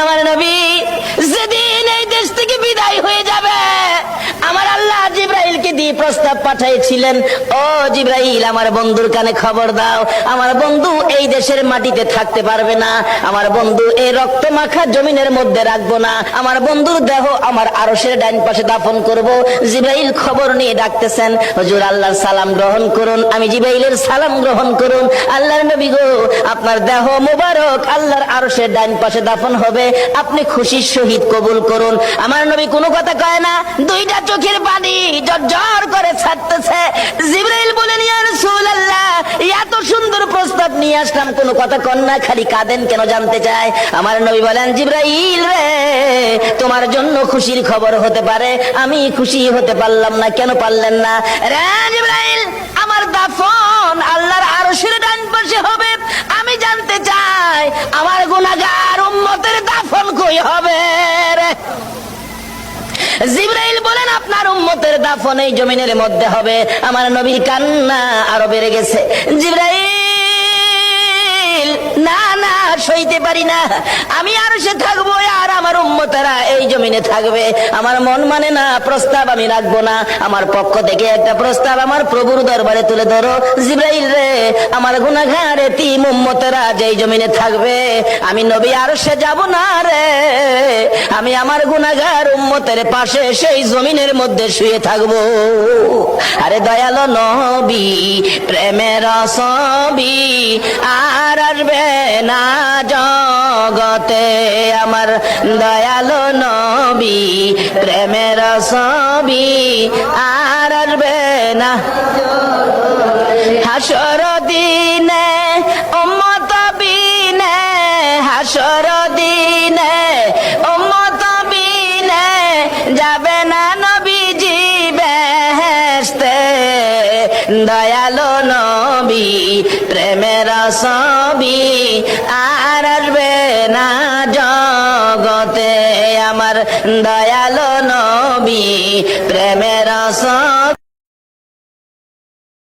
আমার নবী যেদিন এই দেশ থেকে বিদায় হয়ে যাবে, আমার আল্লাহ জিবরাইলকে দিয়ে প্রস্তাব পাঠিয়েছিলেন, ও জিবরাইল, আমার বন্ধুর কানে খবর দাও, আমার বন্ধু এই দেশের মাটিতে থাকতে পারবে না, আমার বন্ধু এই রক্ত মাখা জমিনের মধ্যে রাখবো না, আমার বন্ধুর দেহ আমার আরশের ডান পাশে দাফন করব। জিবরাইল খবর নিয়ে ডাকতেছেন, হুজুর আল্লাহর সালাম গ্রহণ করুন। আমি জিবরাইলের সালাম গ্রহণ করুন। আল্লাহর নবী গো, আপনার দেহ মুবারক আল্লাহর আরশের ডান পাশে দাফন হবে, আপনি খুশির সহিত কবুল করুন। আমার নবী কোনো কথা কয় না, দুইটা চোখের পানি ঝরঝর করে ছাড়তেছে। জিবরাইল বলেন, ইয়া রাসূলুল্লাহ, এত সুন্দর প্রস্তাব নিয়ে আসলাম, কোনো কথা কন না, খালি কাঁদেন কেন জানতে চায়। আমার নবী বলেন, জিবরাইল রে, তোমার জন্য খুশির খবর হতে পারে, আমি খুশি হতে পারলাম না, কেন পারলেন না? রে জিবরাইল, আমার দাফন আল্লাহর আরশের ডান পাশে হবে, আমি জানতে চাই আমার গুনাহগার উম্মতের দাফন কই হবে রে? জিবরাইল বলেন, আপনার উম্মতের দাফন এই জমিনের মধ্যে হবে। আমার নবীর কান্না আরো বেড়ে গেছে। জিবরাইল, না না, সইতে পারি না, আমি আরশে থাকবো আর আমার উম্মতেরা এই জমিনে থাকবে, আমার মন মানে না, প্রস্তাব আমি রাখবো না, আমার পক্ষ থেকে একটা প্রস্তাব আমার প্রভুর দরবারে তুলে ধরো। জিবরাইল রে, আমার গুনাহগার এতিম উম্মতেরা যেই জমিনে থাকবে, আমি নবী আরশে যাব না রে, আমি আমার গুনাহগার উম্মতের পাশে সেই জমিনের মধ্যে শুয়ে থাকবো। আরে দয়ালো নবী, প্রেমের ছবি আর আসবে না জগতে, আমার দয়ালো নবী, প্রেমের ছবি আর আসবে না। হাসর দিনে উম্মত বিনে, হাসর দিনে উম্মত বিনে যাবে না নবীজি বেহেশতে, দয়ালো নবী, প্রেমের ছবি আর আসবে না জগতে, আমার দয়ালো নবী, প্রেমের ছবি।